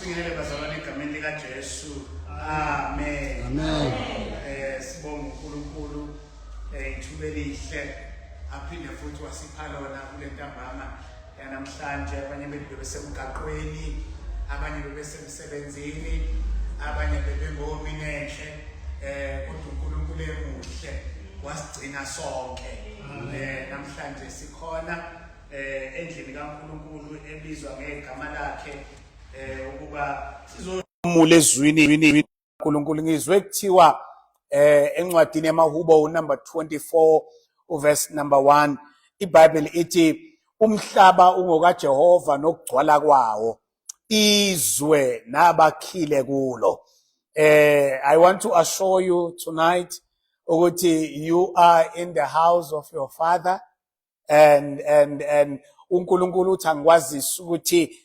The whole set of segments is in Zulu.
Asifikelele bazalwane egameni lika Jesu. Amen. Amen. Sibonga uNkulunkulu ithuba elihle aphinde futhi wasipha lona kule ntambama yanamhlanje. Abanye bethu besemgaqweni, abanye bebesemsebenzini, abanye bebengomini enhle, kodwa uNkulunkulu emuhle wasigcina sonke. Namhlanje sikhona endlini kaNkulunkulu ebizwa ngegama lakhe ukuba sizomula ezwini uNkulunkulu. Ngizwe kuthiwa encwadini yamaHubo number 24 verse number 1 iBhayibheli ithi umhlaba ungokaJehova nokugcwala kwawo, izwe nabakhile kulo. I want to assure you tonight ukuthi you are in the house of your father, and uNkulunkulu uthi angikwazisa ukuthi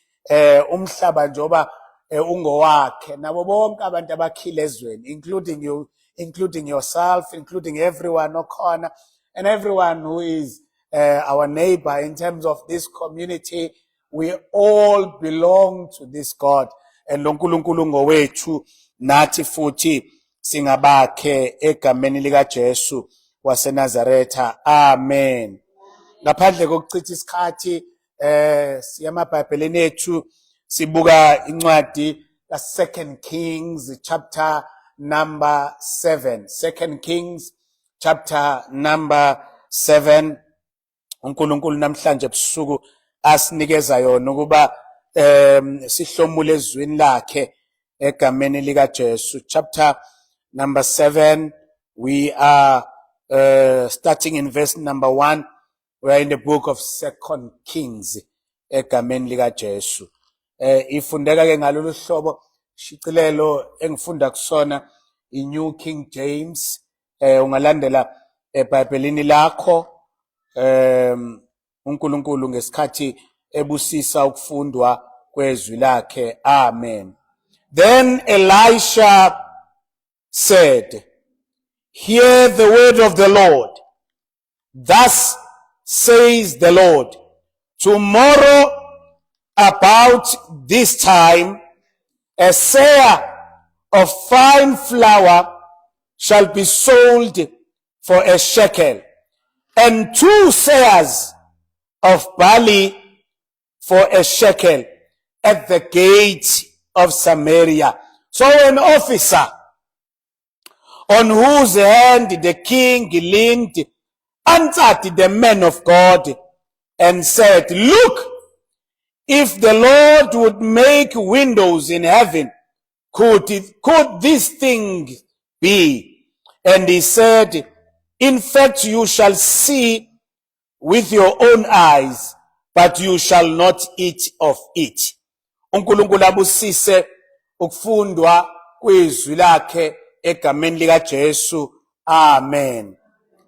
umhlaba njoba ungowakhe nabo bonke abantu abakhile ezweni, including you, including yourself, including everyone okhona and everyone who is our neighbor in terms of this community. We all belong to this God, and lo Nkulunkulu ngowethu nathi futhi singabakhe egameni lika Jesu waseNazaretha. Amen. Ngaphandle kokuchitha isikhathi siya emabhayibhelini ethu sibuka incwadi ka 2 Kings chapter number 7. 2 Kings chapter number 7. uNkulunkulu namhlanje ebusuku asinikeza yona ukuba sihlomule ezwini lakhe egameni lika Jesu. Chapter number 7, we are starting in verse number 1. We are in the book of 2 Kings egameni lika Jesu. Ifundeka ke ngalolu hlobo shicilelo engifunda kusona iNew King James. Ungalandela eBhayibhelini lakho uNkulunkulu ngesikhathi ebusisa ukufundwa kwezwi lakhe. Amen. Then Elisha said, "Hear the word of the Lord. Thus says the Lord, tomorrow about this time, a seah of fine flour shall be sold for a shekel, and 2 seahs of barley for a shekel at the gate of Samaria." So an officer on whose hand the king leaned answered the man of God and said, "Look, if the Lord would make windows in heaven, could this thing be?" And he said, "In fact, you shall see with your own eyes, but you shall not eat of it." uNkulunkulu abusise ukufundwa kwezwi lakhe egameni lika Jesu. Amen.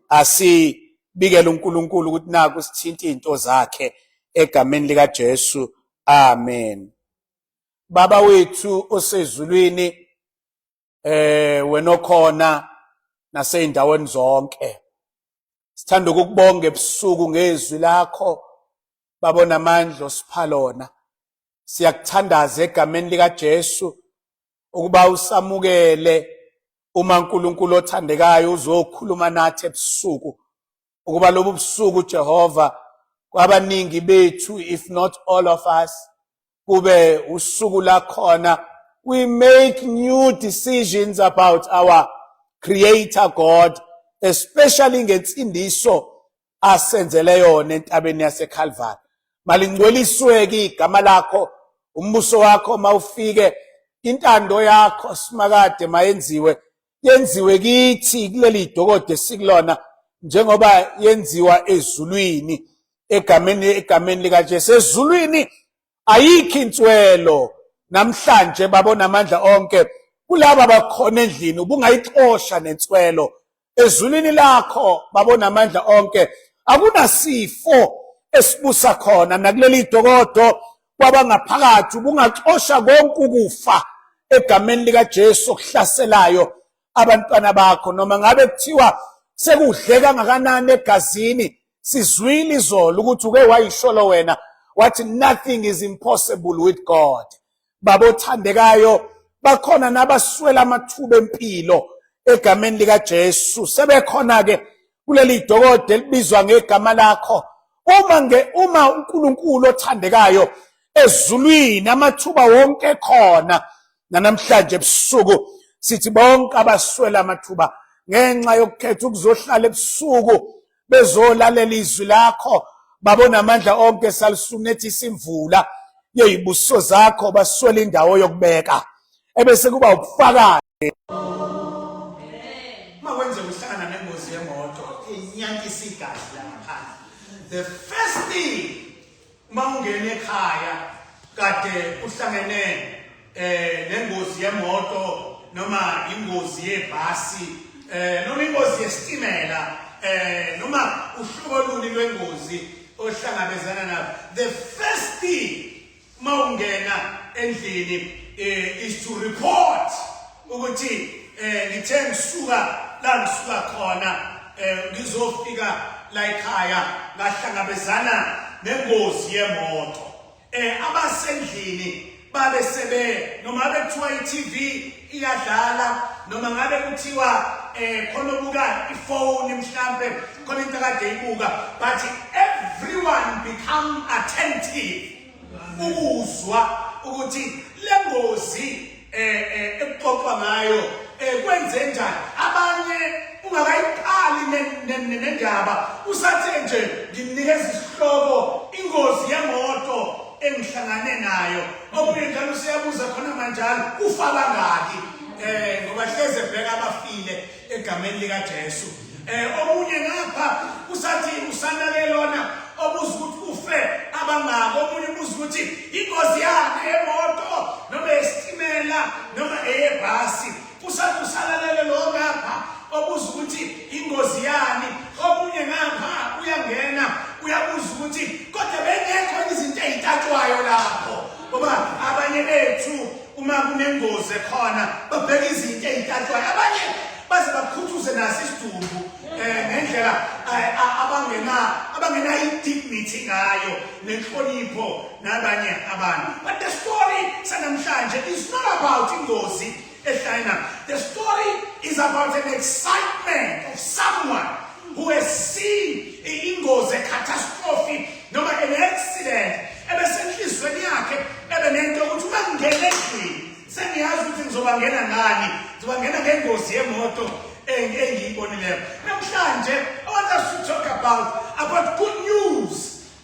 Asibikele uNkulunkulu ukuthi naku sithinta izinto zakhe egameni lika Jesu. Amen. Baba wethu osezulwini, wena okhona naseyindaweni zonke, sithanda ukukubonga ebusuku ngezwi lakho. Baba onamandla osipha lona, siyakuthandaza egameni lika Jesu ukuba usamukele uma uNkulunkulu othandekayo uzokhuluma nathi ebusuku, ukuba lobu busuku Jehova kwabaningi bethu, if not all of us, kube usuku lakhona we make new decisions about our Creator God, especially ngensindiso asenzele yona entabeni yaseCalvary. Malingcweliswe igama lakho, umbuso wakho mawufike, intando yakho simakade mayenziwe, yenziwe kithi kuleli dokode sikulona njengoba yenziwa ezulwini egameni lika Jesu. Ezulwini ayikho intswelo namhlanje babona amandla onke kulabo abakhona endlini, ubungayixosha nentswelo. Ezulwini lakho babona amandla onke akunasifo esibusa khona nakuleli dokodo kwabangaphakathi, ubungaxosha konke ukufa egameni lika Jesu okuhlaselayo abantwana bakho. Noma ngabe kuthiwa sekudle kangakanani egazini, sizwile izolo ukuthi uke wayisholo wena wathi nothing is impossible with God. babothandekayo bakhona nabaswela amathuba empilo egameni lika Jesu. Sebekhona ke kuleli dokode elibizwa ngegama lakho. Uma uNkulunkulu othandekayo ezulwini amathuba wonke khona. Namhlanje ebusuku sithi bonke abaswela amathuba ngenxa yokukhetha ukuzohlala ebusuku bezolalela izwi lakho, babona amandla onke salisunethi imvula yezibuso zakho, baswela indawo yokubeka ebese kuba ubufakazi. Mawenze uhlangana nengozi yemoto inyantisa igazi lapha. The first thing mawungena ekhaya kade uhlangene nengozi yemoto noma ingozi yebhasi noma ingozi yesitimela noma uhlobo luni lwengozi ohlangabezana nalo, the first thing mawungena endlini is to report ukuthi ngithe ngisuka la ngisuka khona ngizofika la ekhaya ngahlangabezana nengozi yemoto. Abasendlini babe sebe noma bekuthiwa iTV iyadlala noma ngabe kuthiwa khona buka ifone mhlambe khona into kade ibuka, but everyone become attentive ukuzwa ukuthi lengozi ekuxoxwa ngayo kwenze njani. Abanye ungakayiqali nendaba usathe nje nginikeza isihloko ingozi yemoto engihlangane nayo, omunye njalo usiyabuza khona manjalo ufa bangaki ngoba hleze bheka abafile egameni lika Jesu. Omunye ngapha usathi usanake lona obuza ukuthi ufe abangaki, omunye ubuza ukuthi ingozi yakhe yemoto noma esitimela noma eyebhasi, usathi usalalele lo ngapha obuza ukuthi ingozi yani. Omunye ngapha uyangena uyabuza ukuthi kodwa bengekho izinto ezitatshwayo lapho, ngoba abanye bethu uma kunengozi khona babheka izinto ezitatshwayo, abanye baze bakhuthuze naso isidumbu ngendlela abangena indignity ngayo nenhlonipho nabanye abantu. But the story sanamhlanje is not about ingozi ehlangana. The story is about an excitement of someone who has seen ingozi, a catastrophe noma an accident, ebesenhlizweni yakhe ebenento ukuthi uma ngingena endlini sengiyazi ukuthi ngizobangena ngani, ngizobangena ngengozi yemoto engiyibonileyo. Namhlanje I want us to talk about good news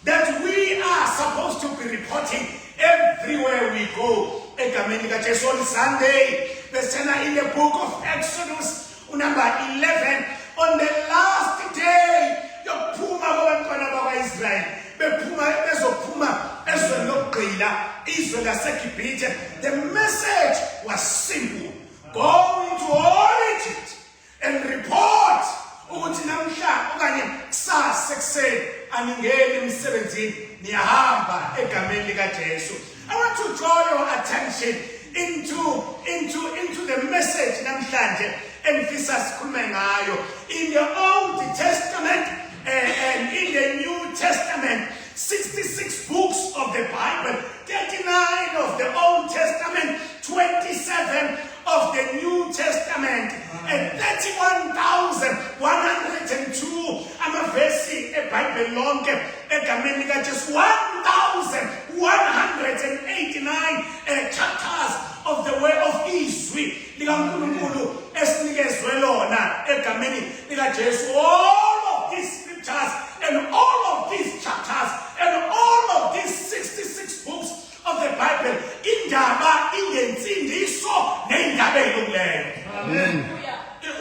that we are supposed to be reporting everywhere we go. Egameni lika Jesu. On Sunday, in the book of Exodus, number 11, on the last day, yokuphuma kwabantwana bakwa-Israyeli bephuma bezophuma ezweni lokugqila izwe laseGibhithe. The message was simple: go into all Egypt and report ukuthi namhla okanye kusasa ekuseni aningeni emsebenzini, niyahamba egameni lika Jesu. I want to draw your attention into the message namhlanje engifisa sikhulume ngayo. In the Old Testament and in the New Testament, 66 books of the Bible, 39 of the Old Testament, 27 of the New Testament, and 31,102 amavesi eBhayibheli lonke egameni lika Jesu, 1,189 chapters of the way of izwi likaNkulunkulu esinikezwe lona egameni lika Jesu. All of these scriptures and all of these chapters and all of these 66 books of the Bible, indaba ingensindiso nendaba elungileyo. Amen.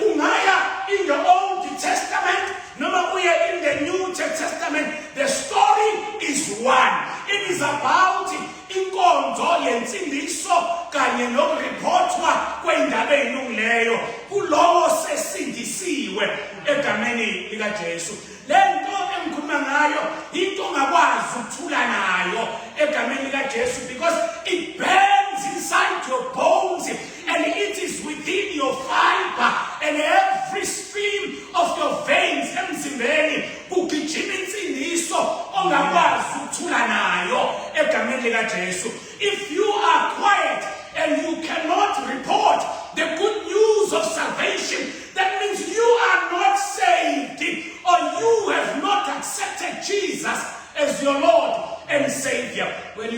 Ungaya in the Old Testament, noma uye in the New Testament, the story is one. It is about inkonzo yensindiso kanye nokuripotwa kwendaba elungileyo kulowo sesindisiwe egameni lika Jesu. Lento engikhuluma ngayo into ongakwazi ukuthula nayo egameni lika Jesu, because it burns inside your bones and it is within your fiber and every stream of your veins emzimbeni kugijima insindiso ongakwazi ukuthula nayo egameni lika Jesu. If you are quiet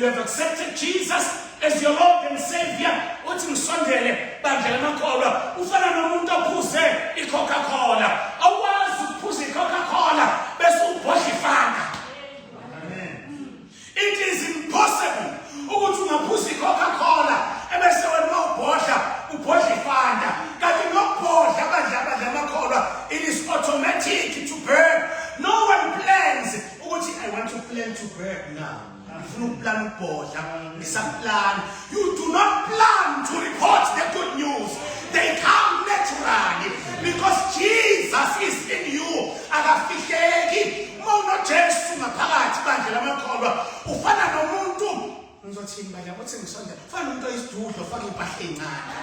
you have accepted Jesus as your Lord and Savior, uthi ngisondele bandla lamakholwa ufana nomuntu ophuze iCoca-Cola. Awazi ukuphuza iCoca-Cola bese ubhodla ifanta. It is impossible ukuthi ungaphuza iCoca-Cola ebese wena ubhodla ifanta. Kanti ngokubhodla bandla lamakholwa, it is automatic to burn. No one plans ukuthi I want to plan to burn now. You do not plan to report the good news. They come naturally because Jesus is in you. Akafihleki uma unoJesu ngaphakathi bandla lamakholwa ufana nomuntu ngizothini banye ukuthi ngisondela ufana umuntu oyisidudlo ufaka impahla encane.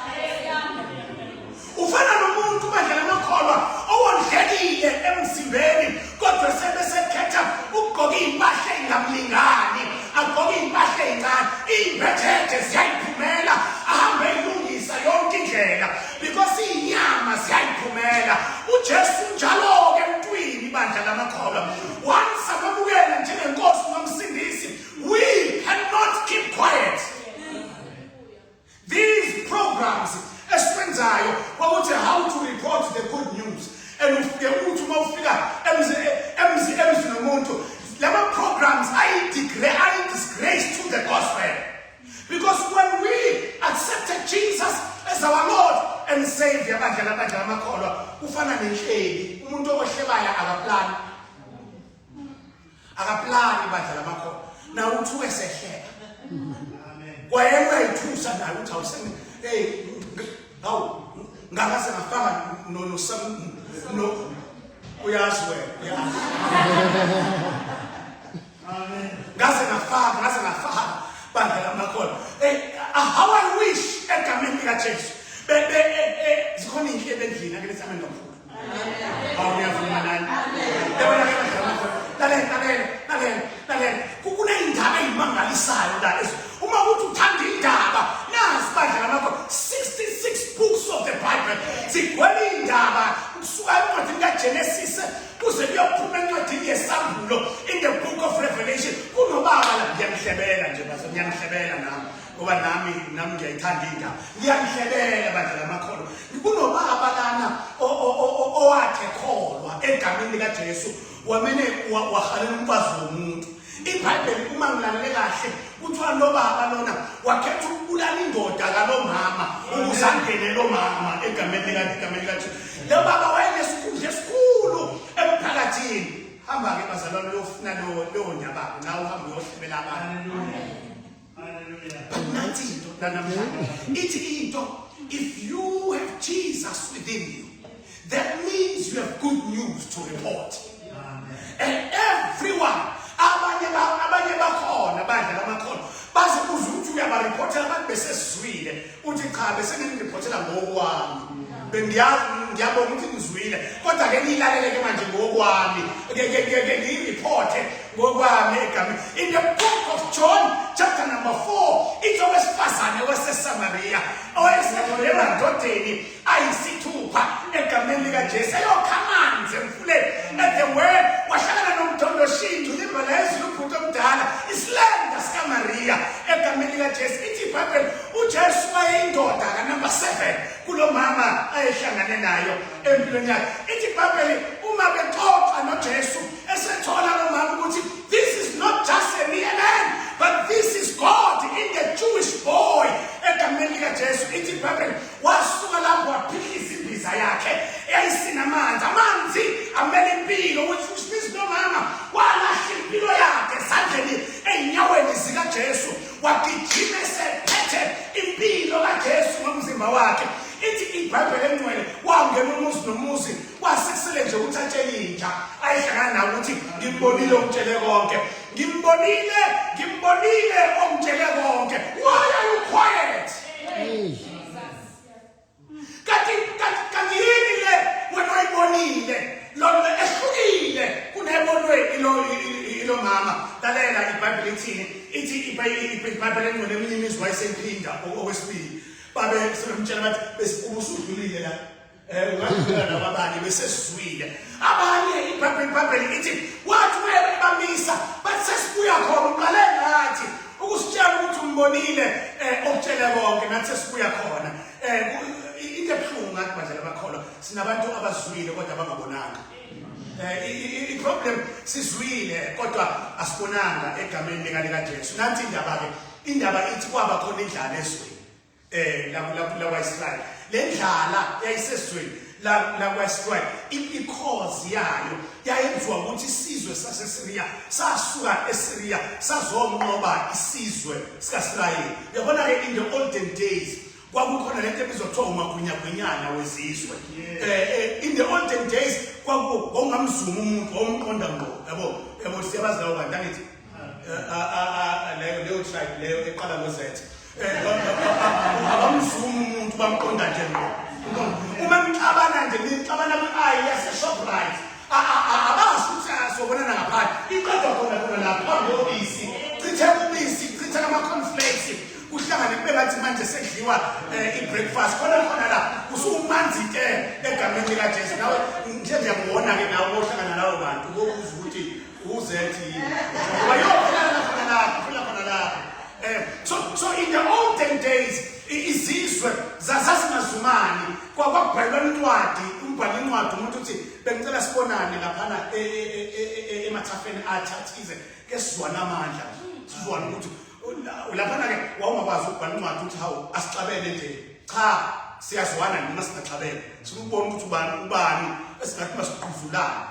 Ufana nomuntu bandla lamakholwa owondlekile emzimbeni kodwa sebesekhetha ukugqoka impahla engamlingani, agqoke impahla encane, iy'mbethethe ziyayiphumela, ahambe eyilungisa yonke indlela because iy'nyama ziyayiphumela. uJesu njalo-ke emntwini bandla lamakholwa once amamukela njengenkosi nomsindisi, we cannot keep quiet. These programs eswenzayo kwakuthi how to report the good news, and ufike uthi uma ufika emzi nomuntu lama programs I disgrace to the gospel, because when we accepted Jesus as our Lord and Savior bandla lamakholwa ufana nenhleli, umuntu ohlebayo akaplani bandla lamakholwa na uthi wesehleka wayena ayithusa naye uthi awusene hawu ngakaze ngafaka no uyazi wena amen ngaze ngafaka bandla lamakholwa how I wish egameni likaJesu zikhona inhlelo endlini akelethi amen kakhulu. Hawu uyavuma nani? Yabona ke bandla lamakholwa lalela kuney'ndaba ey'mangalisayo la uma uthi uthanda indaba nazi bandla lamakholwa 66 books of the Bible zigcwele iy'ndaba kusuka encwadini kaGenesis kuze kuyophuma encwadini yesambulo in the book of Revelation. Kunobaba la ngiyangihlebela nje bazo ngiyangihlebela nami ngoba nami ngiyayithanda indaba, ngiyangihlebela bandla lamakholwa. Kunobaba lana owakhe kholwa egameni likaJesu wamene wahalela umfazi womuntu. iBhayibheli uma ngilalele kahle kuthiwa lo baba lona wakhetha ukubulala indoda kalomama ukuze angene lo mama egameni likaJesu. Lo baba wayenesikhundla esikhulu emphakathini. Hamba-ke bazalwane uyofuna leyo nyababo nawe uhambe uyohlebela abantu. But nansi into namhlanje ithi into, if you have Jesus within you, that means you have good news to report. And everyone abanye bakhona bandla lamakholwa baze kuze ukuthi uyabaripotela abantu besesizwile uthi cha bese ngiripotela ngokwami ngiyabona ukuthi ngizwile kodwa ke nilaleleke manje ngokwami ke ngiripote ngokwami egameni. In the book of John chapter number 4 it's owesifazane waseSamaria owayesekhona ndodeni ayisithupha egameni likaJesu eyokha amanzi emfuleni at the well wahlangana nomthondoshindu limbalazi luphuto omdala isilanda sikaMaria egameni likaJesu. Ithi iBhayibheli uJesu wayeyindoda ka number 7 kulo mama ayehlangane nayo empilweni yakhe. Ithi iBhayibheli uma bexoxa noJesu esethola lo mama ukuthi this is not just a mere man but this is God in the Jewish boy egameni likaJesu. Ithi iBhayibheli wasuka lapho waphikisa imbiza yakhe amanzi amele impilo, which means no mama walahla impilo yakhe esandleni ey'nyaweni zikaJesu wagijima esephethe impilo kaJesu ngomzimba wakhe. Ithi iBhayibheli engcwele wangena umuzi nomuzi wasekusele nje ukuthi atshele intsha ayihlangana nawo ukuthi ngimbonile omtshele konke, ngimbonile omtshele konke. Why are you quiet? Kanti yini le wena oyibonile lona ehlukile kunebonwe ilo mama? Lalela iBhayibheli ithini? Ithi iBhayibheli engcwele eminye imizwa wayesemphinda okwesibili babe sebemtshela bathi besibusudlulile la ungadlula nabanye besesizwile abanye. iBhayibheli ithi wathi webamisa bathi sesibuya khona uqale ngathi usitshela ukuthi umbonile okutshela konke nathi sesibuya khona into ebuhlungu ngathi manje labakholwa sinabantu abazwile kodwa abangabonanga. I-problem sizwile kodwa asibonanga egameni likaJesu. Nansi indaba ithi kwaba khona indlala ezweni lakwa-Israyeli. Le ndlala yayisezweni lakwa-Israyeli, ikhozi yayo yayenziwa ukuthi isizwe saseSiriya sasuka eSiriya sazonqoba isizwe sikaSirayeli. Uyabona-ke in the olden days kwakukhona lento ebizwa kuthiwa umagwinyagwinyana wezizwe. In the olden days kwakungamzuma umuntu omqonda ngqo, yabo siyabazi lawo bantu angithi leyo tribe leyo eqala ngozethe abamzuma umuntu bamqonda nje ngqo. Uma nixabana nje nixabana kwi-ayi yase-Shoprite abazi ukuthi sobonana ngaphandle iqedwa khona lapho phambi kobisi chithe kubisi chithe ama-cornflakes kuhlangane kube ngathi manje sedliwa i-breakfast khona la usumanzi-ke egameni likaJesu. Nawe nje ngiyakubona-ke nawe ohlangana lawo bantu kokuza ukuthi uzethi ngoba yophela khona lapho. So in the olden days izizwe zasingazumani kwakubhalwa incwadi umbhali incwadi umuntu uthi bengicela sibonane laphana emathafeni athathize ke sizwana amandla sizwana ukuthi laphana-ke wawungakwazi ukubhala incwadi ukuthi hawu asixabene nje cha siyazwana noma singaxabene sikubona ukuthi ubani esingathi masiqhuzulana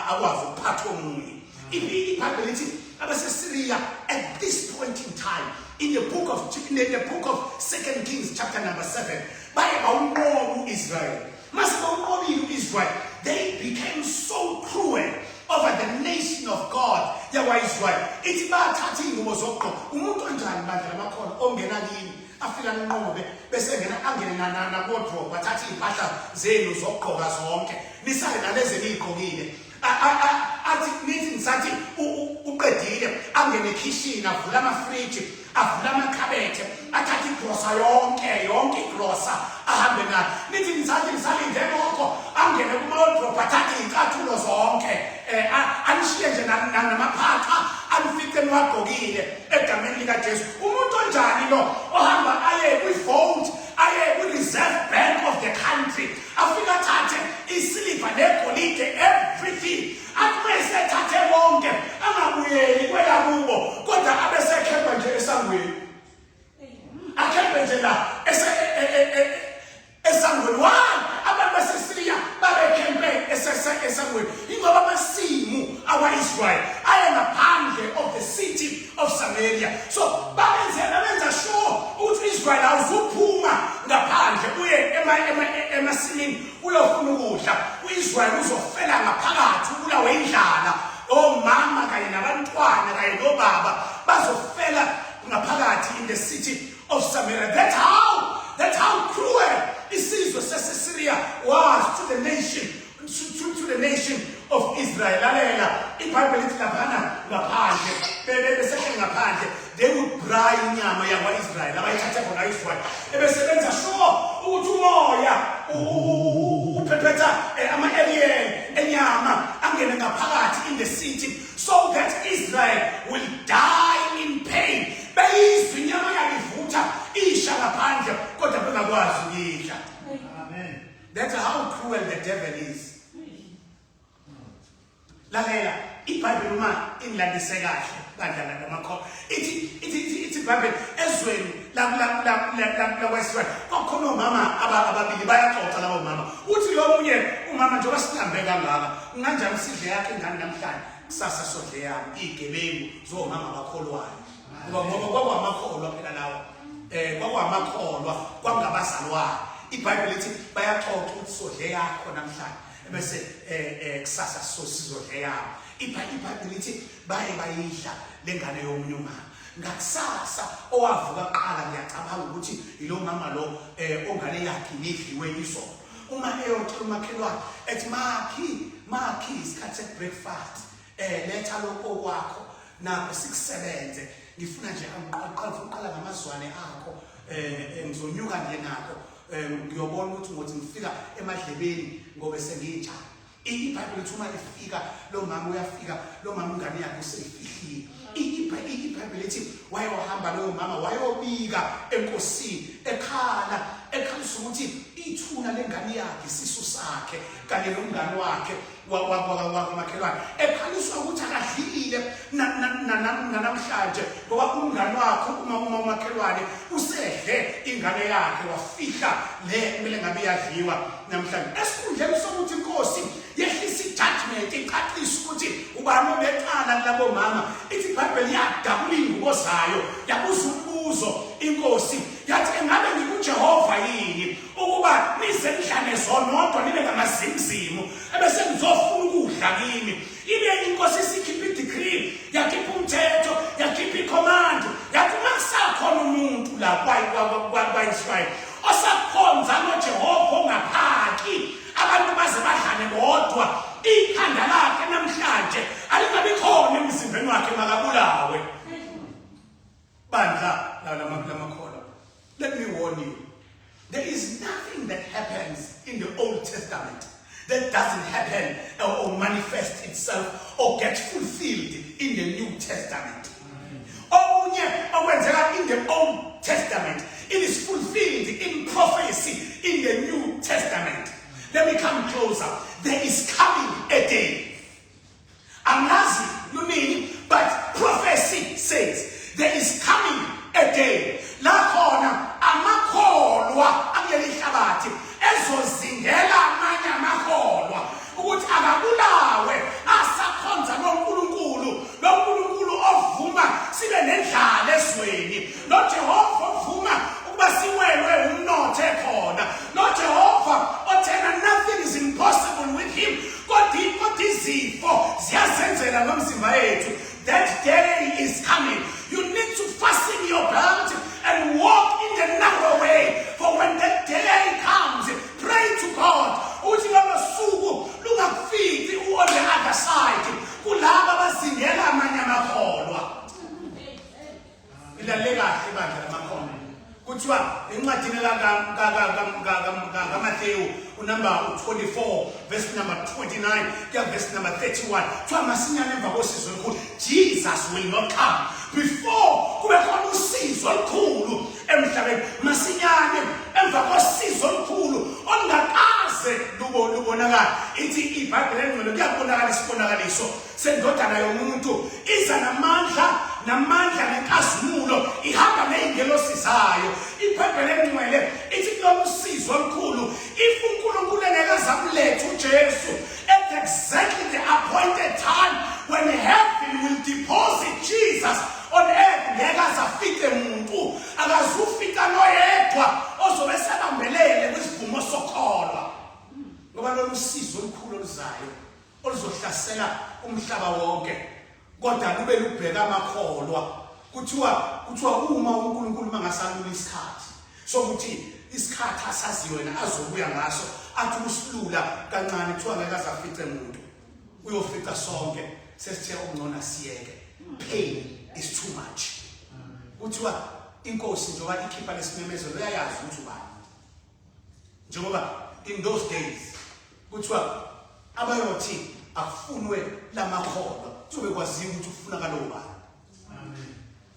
akwazi ukuphatha omunye. iBhayibheli lithi abaseSiriya at this point in time in the book of 2 Kings chapter number 7 baye bawunqoba uIsrael. Mase bawunqobile uIsrael, they became so cruel over the nation of God yakwa-Israel. Ithi bathatha iy'ngubo zokugqoka. Umuntu onjani bandla lamakhono ongena kini afika nqobe bese angene na-wardrobe bathatha iy'mpahla zenu zokugqoka zonke nisale nalezi eniy'gqokile. Athi nithi nisathi uqedile angene ekhishini avula amafriji avula amakhabethe athathe igrosa yonke igrosa ahambe nayo. Nithi nisathi nisalinde lokho angene kuma-wardrobe athathe iy'ncathulo zonke anishiye nje namaphatha anifice niwagqokile egameni likaJesu. Umuntu onjani lo ohamba aye kwi-vote aye kwi-reserve bank of the country afika athathe isiliva negolide everything akumese ethathe konke angabuyeli kwelakubo kodwa abesekhemba nje esangweni akhembe nje la esangweni. Abantu baseSiriya babekhembe esangweni ingoba amasimu awa-Israyeli aye ngaphandle of the city of Samaria. So benza sure ukuthi uIsrael awuzuphuma ngaphandle uye emasimini uyofuna ukudla. uIsrael uzofela ngaphakathi ubulawe indlala. Omama kanye nabantwana kanye nobaba bazofela ngaphakathi in the city of Samaria. That's how cruel isizwe saseSiriya was to the nation of Israel. Lalela iBhayibheli lithi laphana ngaphandle besehle ngaphandle they would braai inyama yakwa-Israyeli abayithathe khona Israyeli ebesebenza sure ukuthi umoya uphephetha ama-alien enyama angene ngaphakathi in the city so that Israel will die in pain. Beyizwe inyama yabo ivutha isha ngaphandle kodwa bengakwazi ukuyidla. Amen. That's how cruel the devil is. Lalela iBhayibheli uma ingilandise kahle bandla lamakhono ithi iBhayibheli ezweni lakwa-Israyeli kwakhona omama ababili bayaxoxa labo mama. Uthi lo munye umama njengoba sihambe kangaka nganjani sidle yakhe ingane namhlanje kusasa sodle yami iy'gebengu zomama abakholwayo ngoba kwakwamakholwa phela lawo kwakwamakholwa kwakungabazalwane. iBhayibheli lithi bayaxoxa ukuthi sodle yakho namhlanje bese kusasa sizodle yabo. iBhayibheli lithi baye bayidla lengane yomunye umama. Ngakusasa owavuka kuqala ngiyacabanga ukuthi yilo mama lo ongane yakhe nidliwe izolo. Uma eyotshela umakhelwane ethi makhi isikhathi se-breakfast letha lokho kwakho nakho sikusebenze ngifuna nje uqala ngamazwane akho ngizonyuka nje nakho ngiyobona ukuthi ngothi ngifika emadlebeni ngobe sengiyinjani. iBhayibheli lithi uma efika lo mama uyafika lo mama ingane yakhe useyifihliwe. iBhayibheli lithi wayohamba loyo mama wayobika enkosini ekhalisa ukuthi ithuna lengane yakhe isisu sakhe kanye nomngane wakhe wakwamakhelwane ekhaliswa ukuthi akadlile namhlanje ngoba umngane wakhe umakhelwane usedle ingane yakhe wafihla le kumele ngabe yadliwa namhlanje esikhundleni sokuthi inkosi yehlisa ijudgment iqaqisa ukuthi ubani obecala labo mama ithi iBhayibheli yadabula ingubo zayo yabuza umbuzo inkosi yathi engabe ngikuJehova yini ukuba nize nihlale zonodwa nibe ngamazimzimu ebese ngizofuna ukudla kimi ibe inkosi isikhipha idecree yakhipha umthetho yakhipha icommand yathi makusakhona umuntu la kwaIsrael osakhonza noJehova ongaphaki abantu baze badlane bodwa ikhanda lakhe namhlanje alingabi khona emzimbeni wakhe makabulawe bandla lamakholo. Let me warn you, there is nothing that happens in the Old Testament that doesn't happen or manifest itself or get fulfilled in the New Testament. In the Old Testament, it is fulfilled in prophecy in the New Testament. Let me come closer. There is coming a day. Amnazi, but prophecy says there is coming a day. La khona amakholwa akuleli hlabathi ezozingela amanye amakholwa ukuthi akabulawe asakhonza noNkulunkulu ovuma sibe nendlala ezweni noJehova ovuma ukuba siwelwe umnotho ekhona noJehova othena nothing is impossible with him kodwa izifo ziyazenzela ngomzimba yethu. That day is coming. You need to fasten your belt and walk in the narrow way. For when that day comes, pray to God. Uthi lolo suku lungakufiki on the other side. Kulaba bazingela amanye amakholwa. Ilaleka kahle bandla lamakholwa. Kuthiwa encwadini kaMathewu number 24 verse number 29 to verse number 31 kuthiwa masinyane emva kosizo olukhulu Jesus will not come before kube khona usizo olukhulu emhlabeni masinyane emva kosizo olukhulu olungakaze lubonakala. Ithi iBhayibheli engcwele kuyabonakala isibonakaliso sendodana yomuntu iza namandla nenkazimulo ihamba ney'ngelosi zayo. iBhayibheli engcwele ithi kulolu sizo olukhulu if uNkulunkulu engekazamuletha uJesu at exactly the appointed time when heaven will deposit Jesus on earth ngeke azafike muntu akazufika noyedwa ozobe sebambelele kwisivumo sokholwa ngoba lolu sizo olukhulu oluzayo oluzohlasela umhlaba wonke kodwa lube lubheka amakholwa. Kuthiwa uma uNkulunkulu mangasalula isikhathi sokuthi isikhathi asaziyo wena azobuya ngaso athi usilula kancane kuthiwa ngeke azafice umuntu uyofica sonke sesithe okungcona siyeke. Pain is too much. Kuthiwa inkosi njengoba ikhipha lesimemezelo uyayazi ukuthi ubani njengoba in those days kuthiwa abayothi akufunwe lamakholwa sobe kwaziwa ukuthi ufuna kaloku ubani.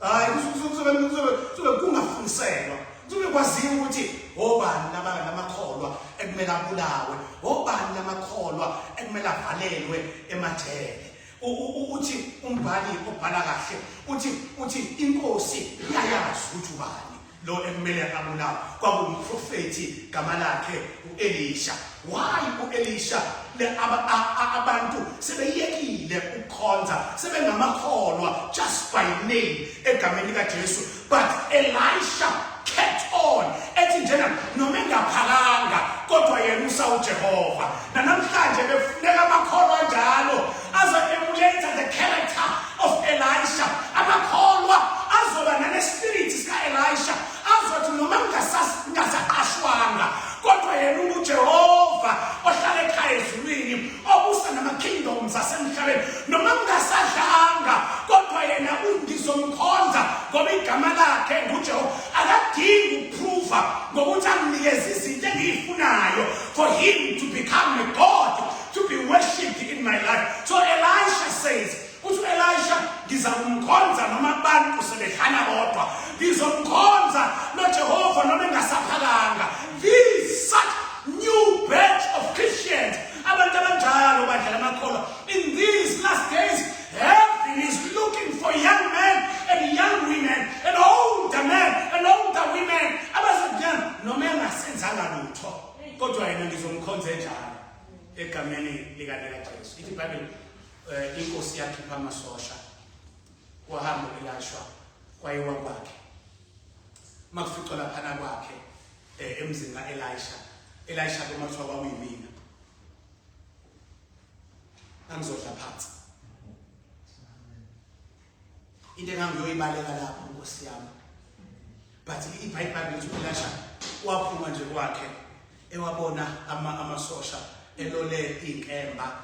Hayi kuzobe kungafuniselwa kuzobe kwaziwa ukuthi obani lamakholwa ekumele abulawe obani lamakholwa ekumele avalelwe emathele. Uthi umbhali obhala kahle uthi inkosi iyayazi ukuthi ubani lo ekumele abulawe kwakumprofethi gama lakhe uElisha. Why uElisha abantu sebeyekile ukukhonza sebengamakholwa just by name egameni likaJesu, but Elisha kept on ethi njena noma engaphakanga kodwa yena uSawuJehova. Namhlanje befuneka amakholwa njalo azo-emulate the character of Elisha. Amakholwa azoba nane-spirit sika-Elisha azothi noma ngasaqashwanga kodwa yena uJehova ohlala ekhaya ezulwini obusa nama-kingdoms asemhlabeni noma ngingasadlanga kodwa yena ngizomkhonza ngoba igama lakhe nguJehova. Akadingi ukuphruva ngokuthi anginikeze izinto engiyifunayo for him to become a God to be worshipped in my life. So Elisha says uthi Elisha ngizakumkhonza noma izidlana bodwa ngizomkhonza noJehova noma engasaphakanga. These such new batch of Christians, abantu abanjalo badlala amakholwa. In these last days, heaven is looking for young men and young women and older men and older women abazodlala noma engasenzanga lutho kodwa yena ngizomkhonza njalo egameni lika Jesu. Ithi iBhayibheli inkosi yakhipha amasosha wahamba uElisha kwayiwa kwakhe makuficwa laphana kwakhe emzini kaElisha komathiwa kwakuyimina angizodla phansi into engangiyoyibalela lapho Nkosi yami. But iBhayibheli lithi uElisha waphuma nje kwakhe ewabona amasosha elole inkemba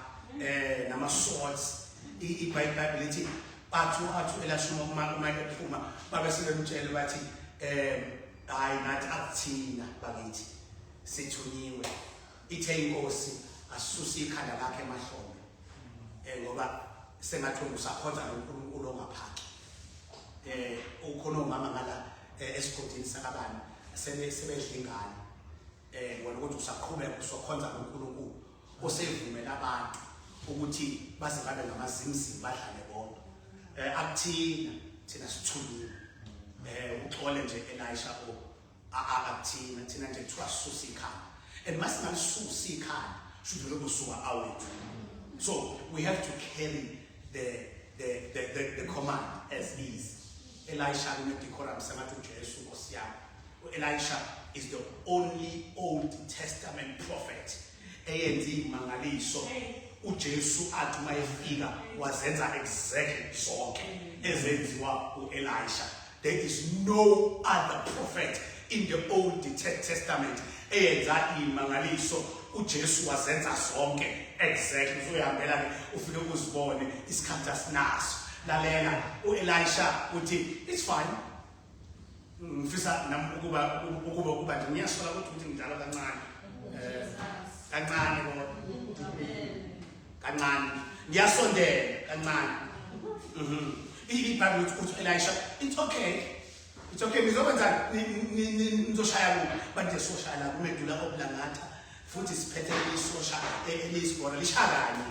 nama swords. iBhayibheli lithi athu Elisha uma ephuma babe sebemtshela bathi hayi nathi akuthina bakithi sithunyiwe. Ithe inkosi asisusa ikhanda lakhe emahlombe ngoba sengathi usakhonza noNkulunkulu ongaphaki. Ukhona umama ngala esigodini sakabani sebedla ingane wena ukuthi usaqhubeka usokhonza noNkulunkulu osevumela abantu ukuthi baze babe ngamazimzimi badlale bodwa. Akuthina thina sithunyiwe. Uxole nje Elisha akuthina thina nje kuthiwa sisusa ikhanda and masingasusa ikhanda should lokusuka awethu. So we have to carry the command as is. Elisha Elisha is the only Old Testament prophet eyenzi mangaliso uJesu athi mayefika wazenza exactly zonke ezenziwa uElisha. There is no other prophet in the Old Testament eyenza imangaliso uJesu wazenza zonke exactly. Uzoyihambela ke ufike uzibone isikhathi asinaso. Lalela uElisha uthi it's fine. Mfisa ukuba nje ngiyasola ukuthi ngidala kancane. Kancane kancane. Ngiyasondela kancane. iBhayibheli uthi Elisha it's okay. It's okay. Ngizokwenza nizoshaya kuphi? Bantu soshaya la kumedula obulangatha. Futhi siphethe isosha elisibona lishakanye.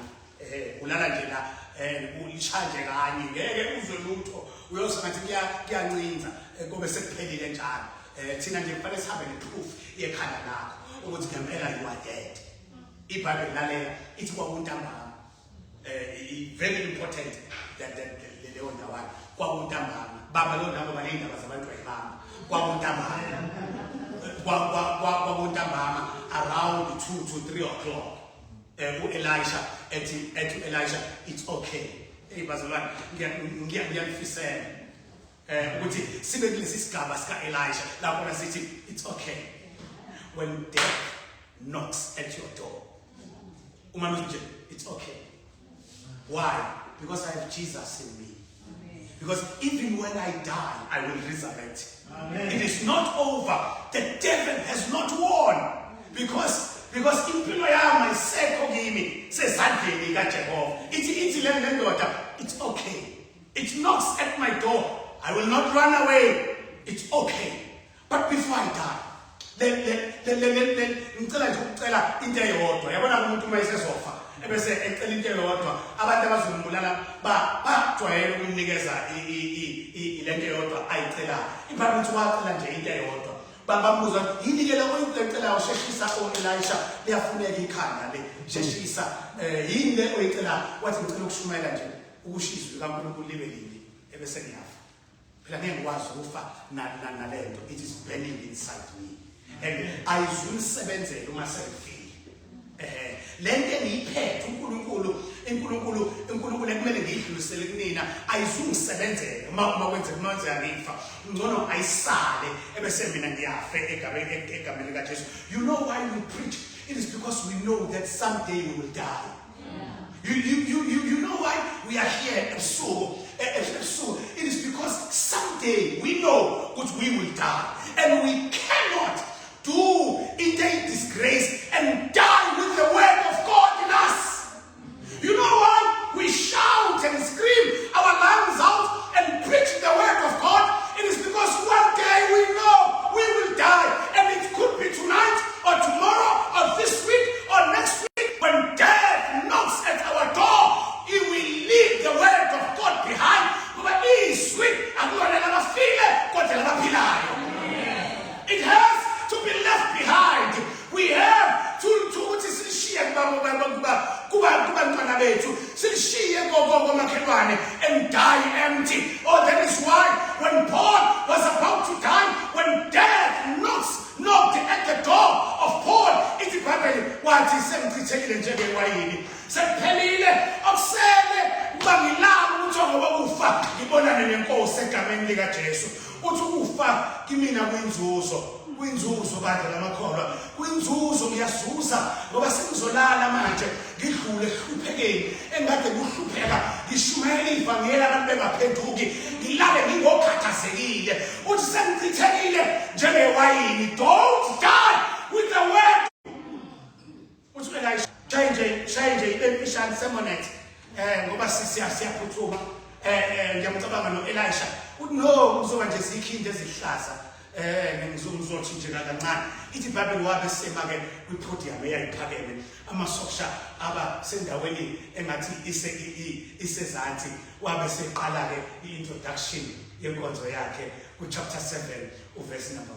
Ulala nje la ulishanje kanye ngeke uzwe lutho uyosengathi kuyancinza kube sekuphelile njalo. Thina nje kufanele sihambe neproof yekhanda lakho ukuthi ngempela you are dead. iBhayibheli lalela ithi kwakuntambama very important that leyo ndawana kwakuntambama baba lo ndaba balindaba zabantu ayibamba kwakuntambama around 2 to 3 o'clock. Elisha ethi Elisha it's okay. Bazalwane ngiyafisela ukuthi sibe kulesi sigaba sika Elisha lapho na sithi it's okay when death knocks at your door. Uma nje it's okay. Why? Because I have Jesus in me. Because even when I die, I will resurrect. Amen. It is not over. The devil has not won. Because impilo yami isekho kimi sesandleni kaJehova. Ithi le ndoda it's okay. It knocks at my door. I will not run away. It's okay. But before I die, ngicela nje ukucela into eyodwa. Yabona umuntu uma esesofa ebese ecela into eyodwa abantu abazombulala bajwayele ukunikeza ilento eyodwa ayicela. iBhayibheli lithi wacela nje into eyodwa. Bambuza yini ke lokho icela usheshisa Elisha liyafuneka ikhanda le sheshisa yini le oyicela wathi ngicela ukushumayela nje ukushiswa kaNkulunkulu libe lini ebese ngiyafa. Phela ngeke ngikwazi ukufa nalento. It is burning inside me and ayizuyisebenzela uma sengifile. Lento engiyiphethe uNkulunkulu ekumele ngiyidlulisele kunina ayizungisebenzele uma kwenzeka ngifa. Ngcono ayisale ebese mina ngiyafe egameni kaJesu. You know why we preach? It is because we know that someday we will die. You know why we are here ebusuku. It is because someday we know that we will die and we cannot do a disgrace and die with the word of God in us. You know why? We shout and scream our lungs out and preach the word of God bethu silishiye komakhelwane and die empty. Oh, that is why when Paul was about to die, when death knocked at the door of Paul, ithi iBhayibheli wathi sengichithekile njengewayini, sekuphelile okusele uba ngilala ukuthi ngoba kufa ngibonane nenkosi egameni lika Jesu. Uthi ukufa kimina kwinzuzo bandla lamakholwa, kwinzuzo ngiyazuza ngoba sengizolala manje ngidlule ehluphekeni engade kuhlupheka, ngishumayela ivangeli abantu bengaphenduki, ngilale ngingokhathazekile. Uthi sengichithekile njengewayini, don't die with the word. Uthi Elisha change ibemfishane semonette ngoba siyaphuthuma ngiyamcabanga no Elisha. Uthi no, uzoba nje zikhinde ezihlaza ngizothi nje kancane. Ithi iBhayibheli wabe sema-ke kwi-podium eyayiphakeme, amasosha aba sendaweni engathi isezansi, wabe seqala-ke i-introduction yenkonzo yakhe ku-chapter 7 uverse number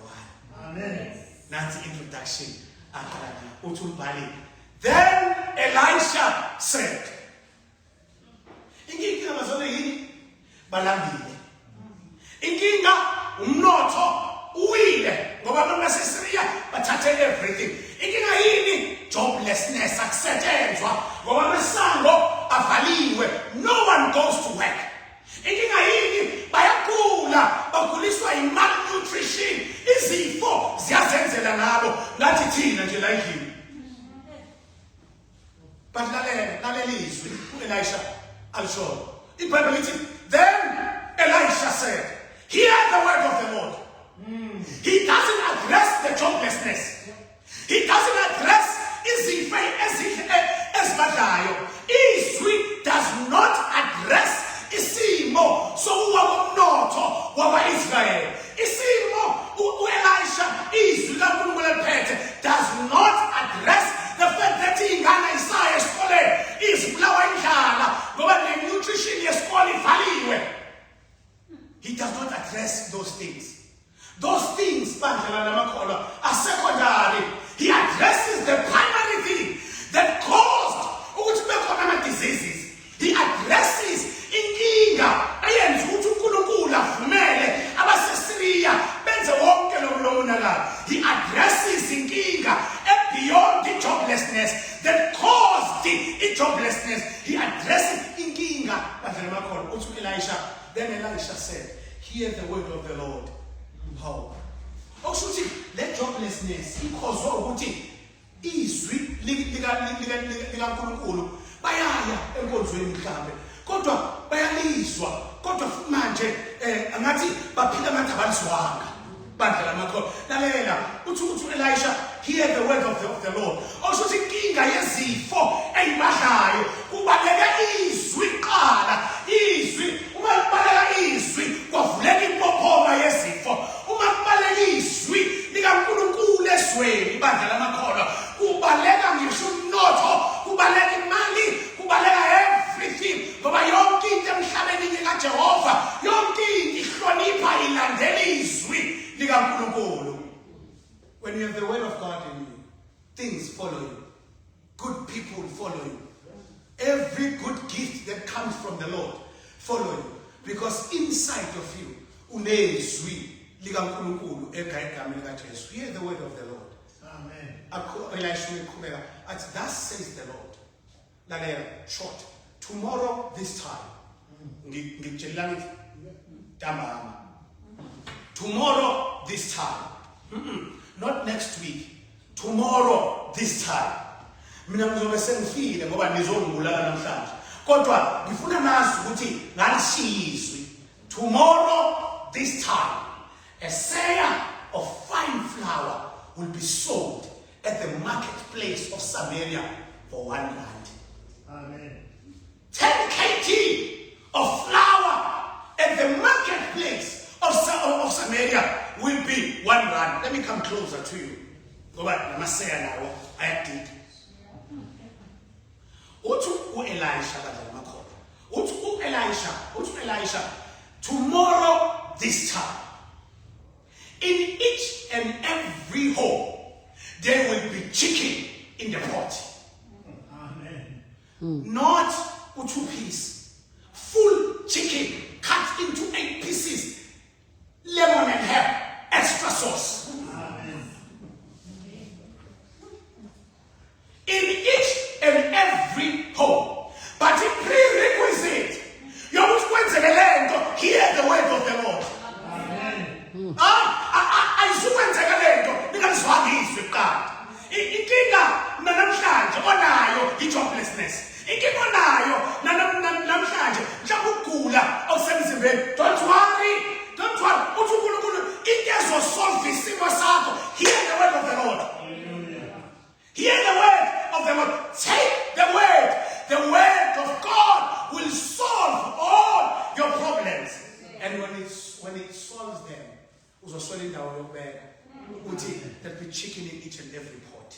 1. Amen. Nansi introduction aqala uthi umbhali, then Elisha said, inkinga mazone yini? Balambile. Inkinga umnotho uwile ngoba abantu baseSyria bathathe everything. Inkinga yini? Joblessness, akusetshenzwa ngoba amasango avaliwe, no one goes to work. Inkinga yini? Bayagula, baguliswa malnutrition, izifo ziyazenzela ngabo ngathi thina nje la endlini. But lalela izwi uElisha alisho. iBhayibheli ithi, then Elisha said, hear the word of the Lord. He doesn't address the joblessness. He doesn't address izifo ezibadlayo. Izwi does not address isimo sokuwa komnotho wakwa-Israyeli. Isimo uElisha izwi kaNkulunkulu eliphethe does not address the fact that ingane isaya esikoleni izibulawa indlala ngoba ne-nutrition yesikole ivaliwe. He does not address those things. Those things, bandla lamakholwa, are secondary. He addresses the primary thing that caused ukuthi bekhona ama-diseases. He addresses inkinga eyenza ukuthi uNkulunkulu avumele abaseSyria benze wonke lo monakalo. He addresses inkinga beyond the joblessness that caused the joblessness. He addresses inkinga bandla lamakholwa. Uthi Elisha, then Elisha said, hear the word of the Lord. How? Okushuthi le joblessness ikhozwe ukuthi izwi likaNkulunkulu bayaya enkonzweni mhlambe kodwa bayalizwa kodwa futhi manje angathi baphila ngathi abalizwanga bandla lamakholwa. Lalela uthi Elisha, hear the word of the Lord. Okushuthi inkinga yezifo eyibadlayo kubaleka izwi qala. Izwi uma libaleka izwi kwavuleka impophoma yezifo. Uma kubaleka izwi likaNkulunkulu esweni bandla lamakholwa kubaleka ngisho umnotho, kubaleka imali, kubaleka everything ngoba yonke into emhlabeni kaJehova, yonke into ihlonipha ilandela izwi likaNkulunkulu. When you have the word of God in you, things follow you. Good people follow you. Every good gift that comes from the Lord follow you. Because inside of you, unezwi likaNkulunkulu egameni likaJesu. Hear the word of the Lord. Amen. Thus says the Lord. Lalela, short. Tomorrow this time. Tomorrow this time. Not next week. Tomorrow this time. Mina ngizobe sengifile ngoba nizongibulala namhlanje. Kodwa ngifuna nazi ukuthi ngalishizwi. Tomorrow this time, a seah of fine flour will be sold at the marketplace of Samaria for 1 rand. Amen. 10 kg of flour at the marketplace of Samaria will be 1 rand. Let me come closer to you. Go back. Namaseya nawo ayadida. Uthi Elisha, tomorrow this time, in each and every home, there will be chicken in the pot. Amen. Not izwi kuqala. Inkinga namhlanje onayo i-joblessness. Inkinga onayo namhlanje mhlawumbe ukugula okusemzimbeni. Don't worry. Uthi uNkulunkulu into ezosolve isimo sakho. Hear the word of the Lord. Hear the word of the Lord. Take the word. The word of God will solve all your problems. And when it solves them, uzoswela indawo yokubeka. Uthi that be chicken in each and every pot.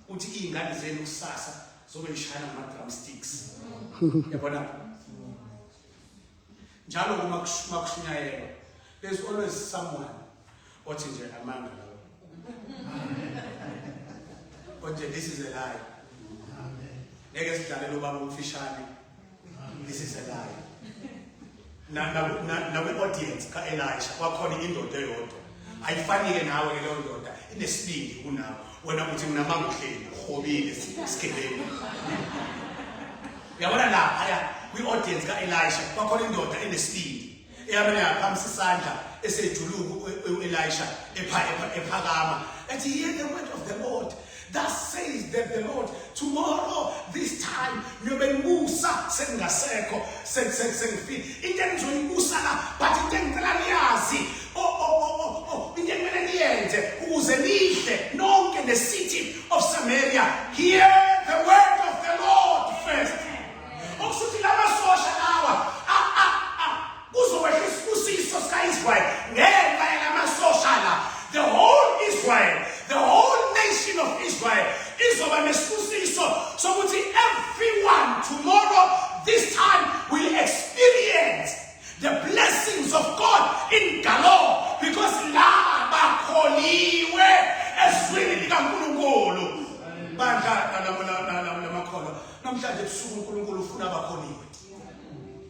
Uthi ingane zenu kusasa zobe ishana ngama drumsticks. Yabona? Njalo uma kushunyayelwa, there's always someone othi nje amanga lawo. Othi this is a lie. Ngeke sidlalele ubaba umfishane. This is a lie. Na audience ka Elisha kwakhona indoda eyodwa. Ayifanike nawe leyo ndoda inesibindi kunawe. Wena uthi nginamanga uhleli uhobile sigeleni. Uyabona la aya kwi-audience ka Elisha kwakhona indoda enesibindi. Eyabona yaphamisa isandla esejuluku Elisha ephakama. Ethi hear the word of the Lord. Thus says the Lord, tomorrow, this time, ngiyobe ngibusa sengasekho sengifile. Into engizoyibusa la, but into engicela niyazi. Into ekumele niyenze ukuze nihle nonke the city of Samaria. Hear the word of the Lord first. Okusuthi lama sosha lawa kuzowehla isibusiso sika-Israyeli ngenxa yalama sosha la. The whole Israel, the whole nation of Israel izoba nesibusiso sokuthi everyone tomorrow this time will experience the blessings of God in galore because la bakholiwe ezwini likaNkulunkulu. Bandla namakholo namhlanje ebusuku uNkulunkulu ufuna abakholiwe.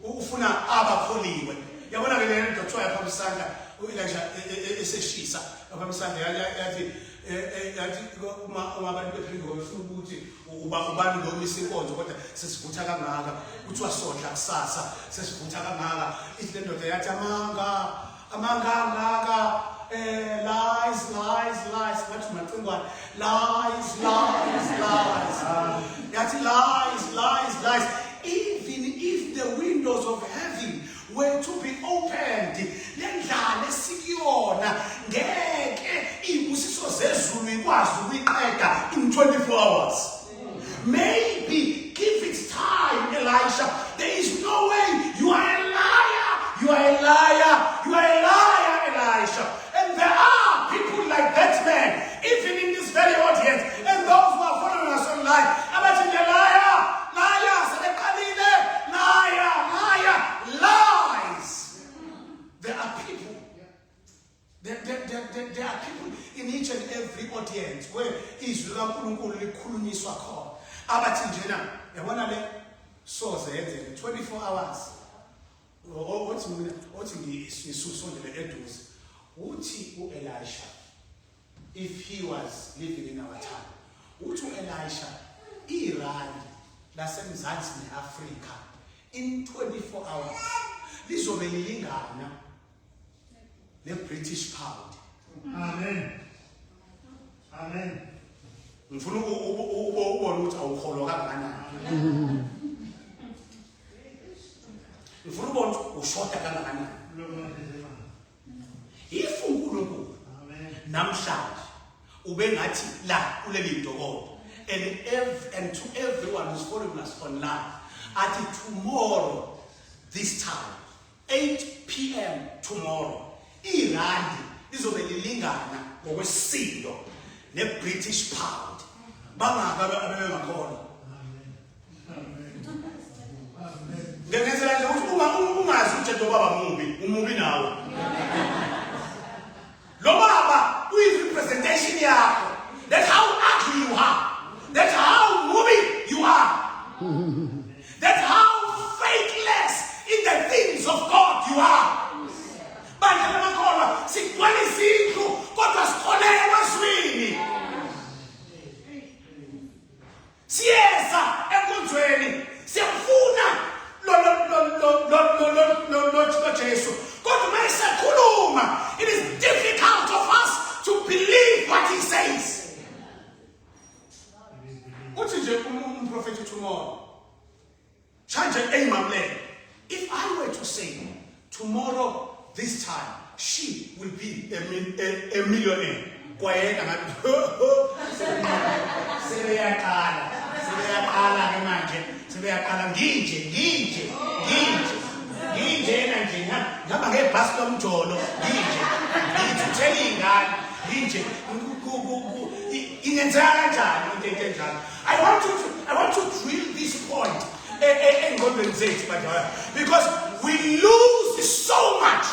Ufuna abakholiwe. Yabona ke le nto kuthiwa yapha isandla uElisha eseshisa lapha isandla yathi uma abantu bephringo befuna ukuthi ubani lo misinkonzo kodwa sesivutha kangaka kuthiwa sodla kusasa sesivutha kangaka ithi le ndoda yathi amanga angaka lies bathi macingwane lies yathi lies. Even if the windows of heaven were to be opened, lendlala esikuyona ngeke ibusiso zezulu ikwazi ukuyiqeda in 24 hours. Maybe give it time, Elisha. There is no way. You are a liar, Elisha. And there are people like that man, even in this very audience, and those who are following us online. About the liar, lies. There are people. There are people in each and every audience where izwi kaNkulunkulu likhulunyiswa khona. Abathi njena yabona le soze yenze 24 hours. Othi ngisusondele eduze. Uthi uElisha, if he was living in our time, uthi uElisha iRand lasemzansi neAfrika in 24 hours lizobe lilingana ne-British pound. Amen. Ngifuna ubone ukuthi awukholwa kangakanani. Ngifuna ubone ukuthi ushoda kangakanani. If uNkulunkulu namhlanje ube ngathi la kuleli ntokodo and to everyone who's following us online, at tomorrow this time 8 p.m. tomorrow iRand izobe lilingana ngokwesisindo ne-British pound. Bangaka abebengakholwa. Ngenzela nje ukuthi ungazi ukuthi baba umubi nawe. Lo baba uyi-representation yakho. That's how ugly you are. That's how moving you are. That's how faithless in the things of God you are. Bandla lamakholwa sigcwele izindlu kodwa sikholelwa ezwini. Siyeza enkonzweni siyafuna lo Jesu. Kodwa mayesakhuluma, it is difficult of us to believe what he prophet tomorrow. Change an aim and plan. If I were to say, tomorrow, this time, she will be a millionaire. Kwayeka ngathi sebeyaqala ke manje sebeyaqala nginje yena nje ngaba ngebhasi lomjolo ngithuthela ingane nginje ingenzeka kanjani into enjalo. I want to drill this point engqondweni zethu badala, because we lose so much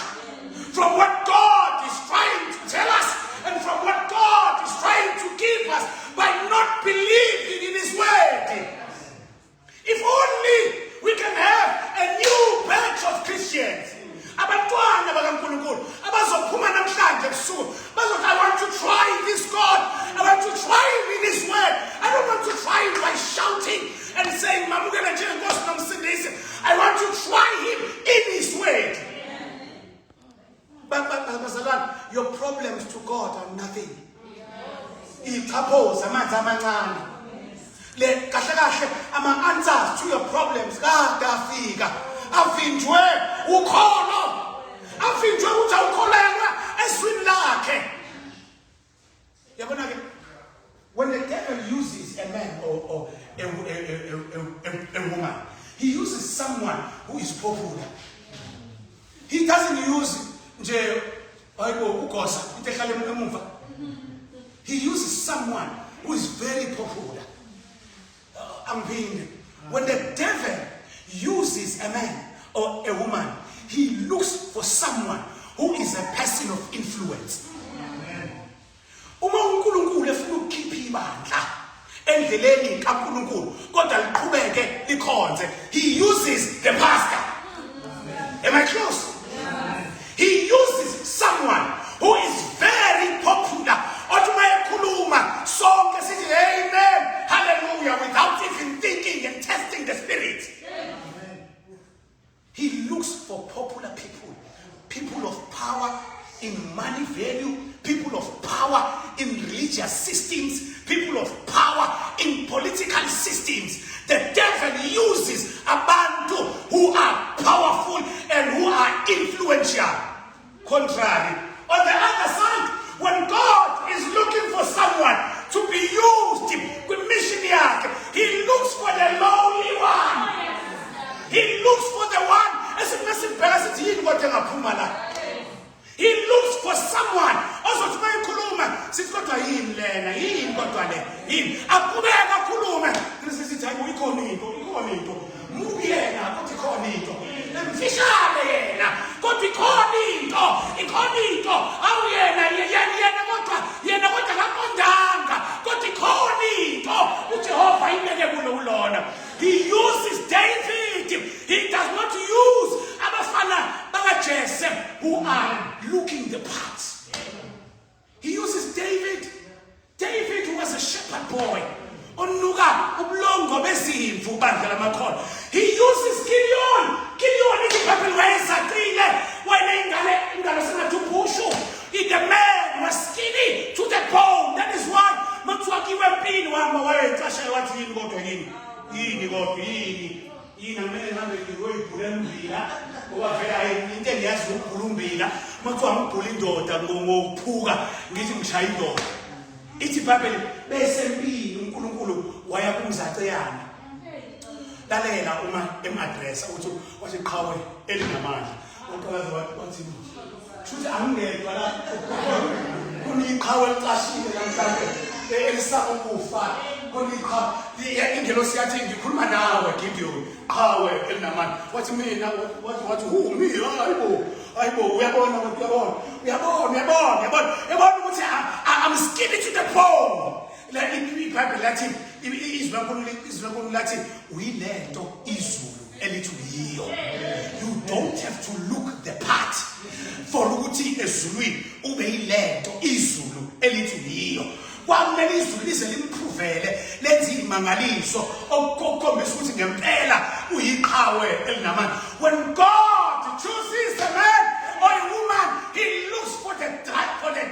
from what God is trying to tell us and from what God is trying to give us by not believing in His word. If only we can have a new batch of Christians. Abantwana bakaNkulunkulu abazophuma namhlanje ebusuku bazothi, I want to try this God. I want to try Him in His word. I don't want to try Him by shouting and saying, Mamukela nje Nkosi nomsindisi. I want to try Him in His word. But your problems to God are nothing. Iqhaphoza amanzi amancane. Le kahle kahle ama answers to your problems kade afika. Avinjwe ukholo. Avinjwe ukuthi awukholelwa eswini lakhe. Yabona ke, when the devil uses a man or a woman, he uses someone who is popular. He doesn't use nje hayibo ugosa into ehlala emumva. He uses someone who is very popular. When the devil uses a man or a woman, he looks for someone who is a person of influence. Uma uNkulunkulu efuna ukukhipha ibandla endleleni kaNkulunkulu kodwa liqhubeke likhonze, he uses the pastor. Am I close? He uses someone who is very popular. Otumayekuluma sonke sithi amen, hallelujah, without even thinking and testing the spirit. He looks for popular people, people of power in money value, people of power in religious systems, people of power in political systems. The devil uses abantu who are powerful and who are influential. Contrary, on the other side, when God is looking for someone to be used with mission yake, He looks for the lowly one. He looks for the one. He looks for someone. Also, to make kuluma, sit kodwa yini lena, yini kodwa le, yini. Akubeka kuluma. This is it. Ikhona into. Mubiyena kodwa ikhona into. Mfishane yena kodwa ikhona into. Awu yena kodwa kakondanga kodwa ikhona into. uJehova imele kulo ulona. He uses David. He does not use abafana bakaJese who are looking the parts. He uses David. David who was a shepherd boy. Onuka ubulongo bezimvu bandla lamakhono. He uses Gideon. Gideon is the wayesaqile wena ingalo sengathubushu. The man was skinny to the bone. That is why mathiwakiwe empini wami wayexasha wathi yini kodwa yini amele ngambe ngiyoyibhula embila ngoba vela into engiyazi ukubhula umbila mathiwa ngibhula indoda ngokuphuka ngithi ngishaya indoda. Ithi iBhayibheli bese empini uNkulunkulu waya kumzaceyana. Lalela uma emaddress ukuthi wathi qhawe elinamandla. Uqhaza wathi futhi angedwa la kuniqhawe elicashile namhlanje elisaba ukufa kuniqha ingelosi yathi ngikhuluma nawe Gideon qhawe elinamandla wathi mina wathi who me hayibo uyabona ukuthi I'm skinny to the bone. La iBhayibheli lathi izwi lathi uyilento izulu elithi uyiyo. You don't have to look the part for ukuthi ezulwini ube yilento izulu elithi uyiyo. Kwamele izulu lize limpruvele lenze imangaliso okukhombisa ukuthi ngempela uyiqhawe elinamandla. When God chooses a man or a woman, He looks for the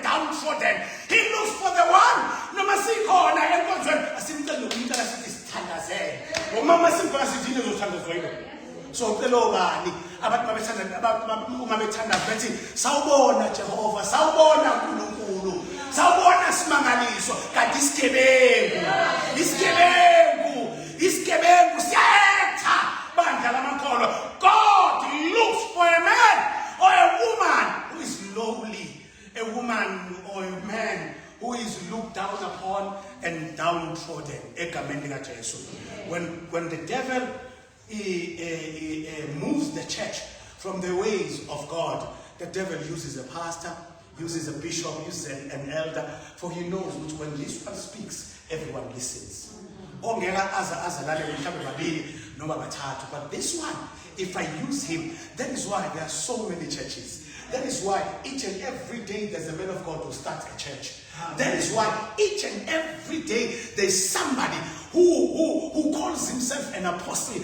downtrodden. He looks for the one noma sikhona enkonzweni asimcela umuntu asithi sithandazele uzothandazwa yilo. So phelo bani abantu babethanda uma bethandaza bethi sawubona Jehova, sawubona uNkulunkulu, sawubona simangaliso, kanti isigebengu siyetha bandla lamakholwa. God looks for a man or a woman who is lowly, a woman or a man who is looked down upon and downtrodden. Egameni lika Jesu. When the devil moves the church from the ways of God, the devil uses a pastor, uses a bishop, uses an elder, for he knows which when this one speaks, everyone listens. But this one, if I use him, that is why there are so many churches. That is why each and every day there's a man of God to start a church. That is why each and every day there's somebody who calls himself an apostle.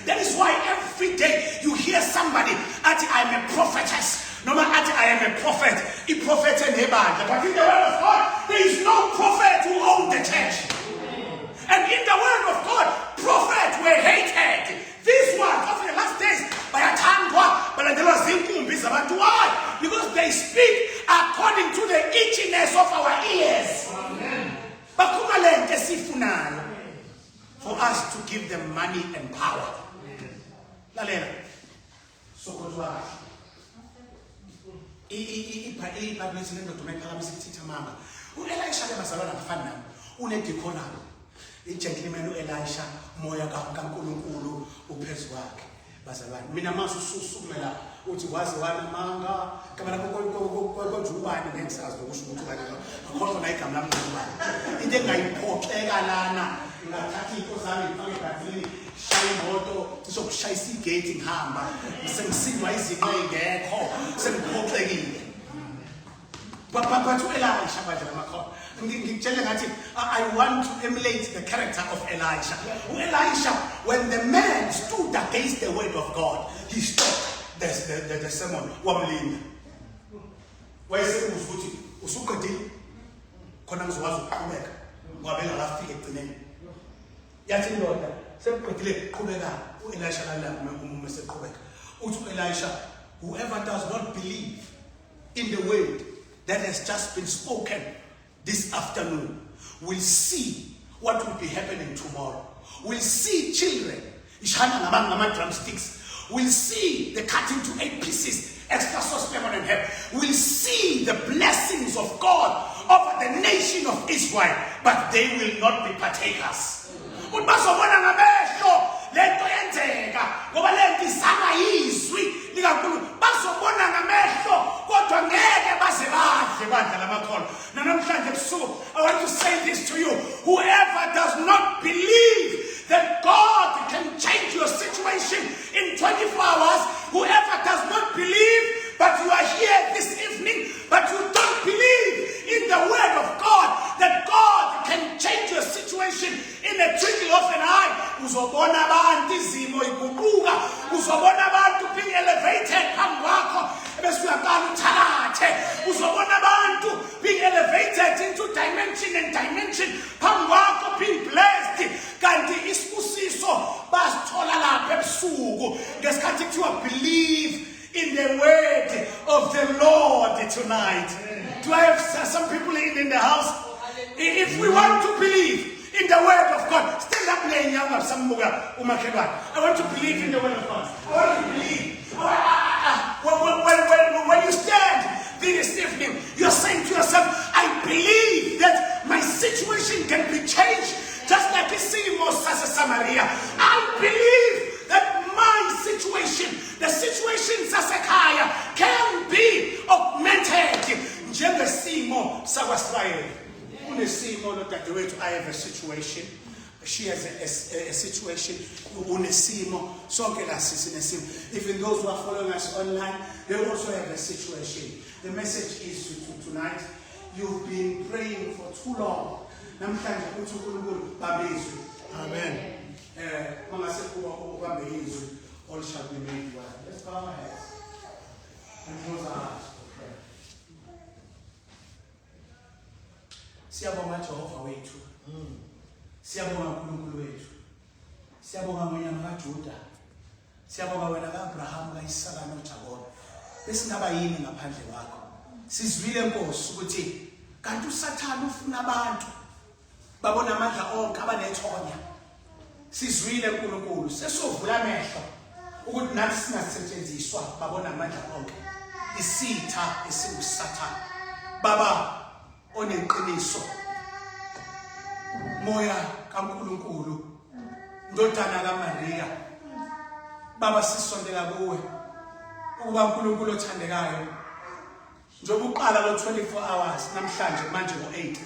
That is why every day you hear somebody at I'm a prophetess. No matter I am a prophet, a prophet and Hebrew. But in the word of God, there is no prophet who owns the church. And in the word of God, prophets were hated. This one, of the last days, by a time, why? Because they speak according to the itchiness of our ears. For us to give them money and power. Gentleman Elisha, Moya Kankulunkulu, uphezu wakhe bazalwane. Mina masususumela uthi wazi wana manga kamera konjubani ngensazi lokusho ukuthi kanjalo. Akho na igama lami ngubani. Into engayiphoxeka lana ngathatha into zami ngifake egazini, shaya imoto, sizokushayisa igate ngihamba. Sengisindwa izinto ezingekho, sengiphoxekile. But Elisha badla makho. I want to emulate the character of Elisha. Elisha, when the man stood against the word of God, he stopped the sermon. Why is it Usuka? Konams was Quebec. Wabella Lafik at the name. Yatin Lord, some quickly Kubega, Elisha, Mr. Quebec. Elisha, whoever does not believe in the word that has just been spoken this afternoon, we'll see what will be happening tomorrow. We'll see children, drumsticks. We'll see the cut into 8 pieces, extra sauce, lemon and herb. We'll see the blessings of God over the nation of Israel, but they will not be partakers. I want to say this to you. Whoever does not believe that God can change your situation in 24 hours, whoever does not believe, but you are here this evening, but you don't believe in the word of God, that God can change your situation in a twinkle of an eye, uzobona abantu izimo iguquka, uzobona abantu being elevated phambi kwakho, bese uyaqala uthathe, uzobona abantu being elevated into dimension and dimension phambi kwakho, being blessed. Kanti isibusiso basithola lapha ebusuku ngesikhathi kuthiwa believe in the word of the Lord tonight. Do I have some people in the house? If we want to believe in the word of God, stand up, I want to believe in the word of God. I want to believe. When you stand this evening, you're saying to yourself, I believe that my situation can be changed, just like the Simos as a Samaria. I believe that my situation, the situation Sasekaya, can be augmented. Njengesimo sakwaSrayeli. Unesimo lodadewethu, I have a situation. She has a situation. Unesimo. Sonke la sisinesimo. Even those who are following us online, they also have a situation. The message is to tonight. You've been praying for too long. Namhlanje uthi uNkulunkulu babezwe. Amen. All shall be made well. Let's bow our heads and close our eyes for prayer. Siyabonga Jehova wethu. Siyabonga uNkulunkulu wethu. Siyabonga wena kaJuda. Siyabonga wena kaAbraham, kaIsaka noJakobe. Besingaba yini ngaphandle kwakho? Sizwile Nkosi ukuthi kanti uSathane ufuna abantu babona amandla onke abanethonya. Sizwile uNkulunkulu, sesovula amehlo ukuthi nathi singasetshenziswa babona amandla onke. Isitha esiuSathane. Baba oneqiniso. Moya kaNkulunkulu, Ndodana kaMaria. Baba sisondela kuwe. Ukuba uNkulunkulu othandekayo. Njengoba uqala lo 24 hours namhlanje manje ngo8.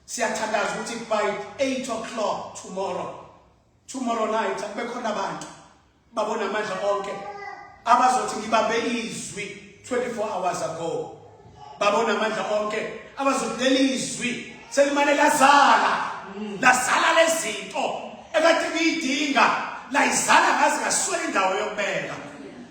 Siyathandaza ukuthi by 8 o'clock tomorrow night akube khona abantu babona amandla onke abazothi ngibambe izwi 24 hours ago. Babona amandla onke abazothi leli izwi selimane lazala lezinto ekade ngiyidinga la izala ngazi ngaswela indawo yokubeka.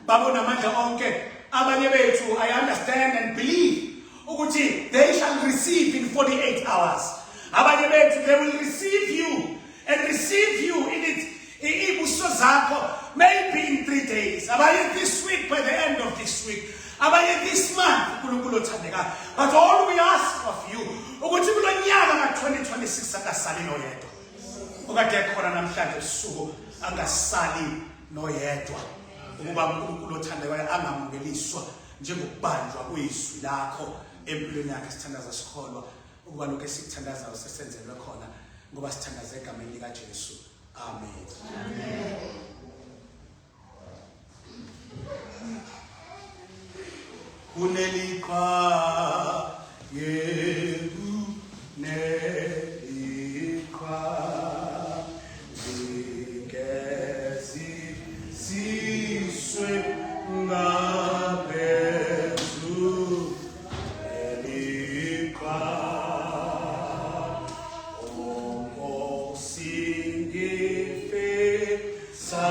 Babona amandla onke abanye bethu I understand and believe ukuthi they shall receive in 48 hours. Abanye bethu they will receive you and receive you in it ibuso zakho maybe in 3 days. Abanye this week, by the end of this week. Abanye this month uNkulunkulu othandekayo. But all we ask of you ukuthi kulonyaka ka2026 angasali noyedwa. Okade khona namhlanje ebusuku angasali noyedwa. Ukuba uNkulunkulu othandekayo angamukeliswa njengokubanjwa kwezwi lakho empilweni yakhe. Sithandaza sikholwa ukuba lokho esikuthandazayo sesenzelwe khona ngoba sithandaza egameni lika Jesu. Amen. Amen. Kunelikwa yedu nelikwa zikezi siswe ngabezu nelikwa ongo singife sa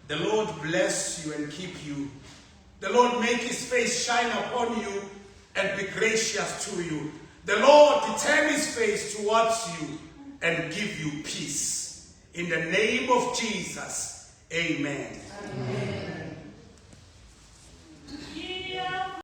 The Lord bless you and keep you. The Lord make his face shine upon you and be gracious to you. The Lord turn his face towards you and give you peace. In the name of Jesus, amen. Amen.